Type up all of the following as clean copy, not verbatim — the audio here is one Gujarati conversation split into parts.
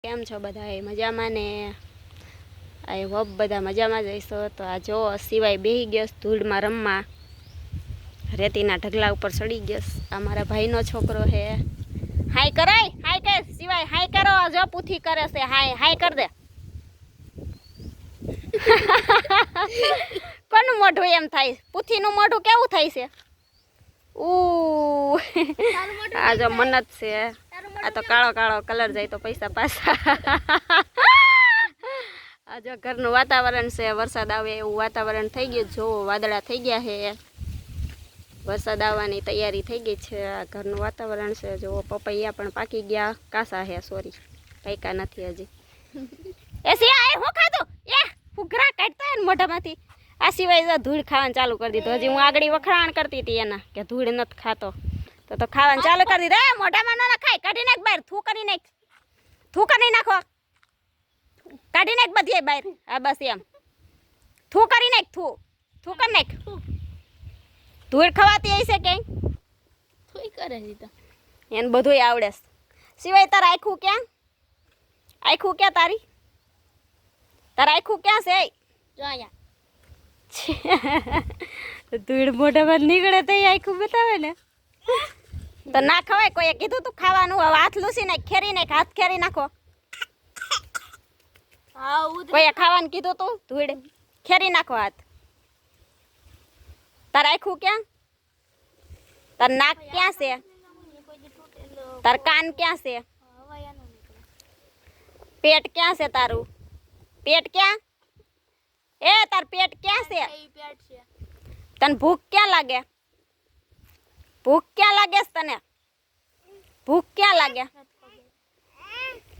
કેમ છો બધા મજામાં ને? આઈ હોપ બધા મજામાં જ હશો. તો આ જો સિવાય બેહી ગયો ધૂળમાં રમવા, રેતીના ઢગલા ઉપર ચડી ગયો. આ મારા ભાઈનો છોકરો હે. હાય કરાય, હાય કે સિવાય હાય કરો. જો પૂથી કરે છે, હાય હાય કર દે. કોનું મોઢું એમ થાય? પૂથીનું મોઢું કેવું થાય છે? આ જો મનત છે. આ તો કાળો કાળો કલર જાય તો પૈસા પાછા. આ જો ઘરનું વાતાવરણ છે, વરસાદ આવે એવું વાતાવરણ થઈ ગયું. જો વાદળા થઈ ગયા છે, વરસાદ આવવાની તૈયારી થઈ ગઈ છે. આ ઘરનું વાતાવરણ છે. જો પપૈયા પણ પાકી ગયા, કાસા હે, સોરી પાક્યા નથી હજી. એ સિયા હું ખાધું એ ફુગરા કાઢતા ને મોઢામાંથી. આ સિવાય ધૂળ ખાવાનું ચાલુ કરી દીધું. હજી હું આગળ વખણાણ કરતી હતી એના કે ધૂળ નથી ખાતો, તો ખાવાનું ચાલુ કરી દીધું. એ મોઢામાં ના ખાય, કાઢી નાખ બહાર, થૂ કરી નાખ, થૂ કરી નાખો, કાઢી નાખ બધી બહાર. હા બસ એમ, થૂ કરી નાખ, થૂ થૂ કરી નાખ. ધૂળ ખવાતી હશે ક્યાંય? થોઈ કરે દીધા એને બધુંય આવડે. સિવાય તાર આખું ક્યાં? આખું ક્યાં તારી? તાર આખું ક્યાં છે? જો અહીંયા ધૂળ મોઢામાં નીકળે તો આખું બતાવે ને. તો ના ખવાય. કોઈએ કીધું તું ખાવાનું? હવે હાથ લૂસી નાખ, ખેરી નાખ, હાથ ખેરી નાખો. કોઈએ ખાવાનું કીધું તું? ધૂળ ખેરી નાખો હાથ. તાર આખું ક્યાં? તાર નાક ક્યાં છે? તાર કાન ક્યાં છે? પેટ ક્યાં છે તારું? પેટ ક્યાં? એ તાર પેટ ક્યાં છે? તને ભૂખ ક્યાં લાગે? ભૂખ ક્યાં લાગે છે તને? ભૂખ ક્યાં લાગે?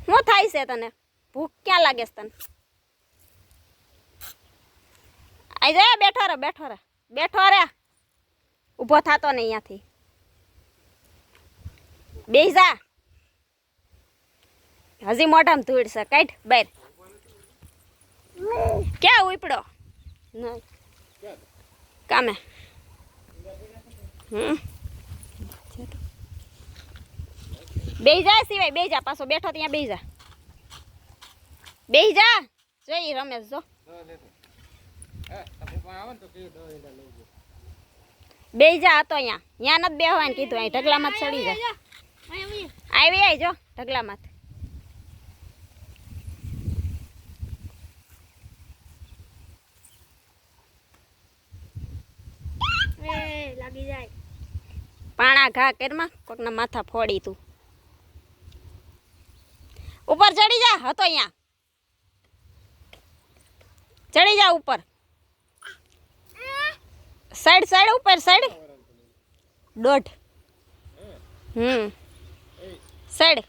શું થાય છે તને? ભૂખ ક્યાં લાગે છે તને? આઈ જા, બેઠો રે, બેઠો રે, બેઠો રે, ઊભો થાતો ને અહીંયાથી. બેસી જા. હજી મોઢામાં ધૂળ છે, કાઢ બહાર. ક્યાં ઉપડો? નહીં કામે. બેસી જા સિવાય, બેસી જા. પાછો બેઠો ત્યાં બેસી જા, બેસી જા. જોઈ રમેશ જો બેસી જા. હતો અહીંયા, ત્યાં નથી બેહવાનું કીધું. અહીં ઢગલામાં ચડી જા. આવી આવી જો ઢગલામાં. લાગી જાય પાણા ઘા કેરમાં કોકના માથા ફોડી તું. ઉપર ચડી જા. હતો અહીંયા, ચડી જા ઉપર. સાઈડ સાઈડ ઉપર સાઈડ. દોઢ સાઈડ.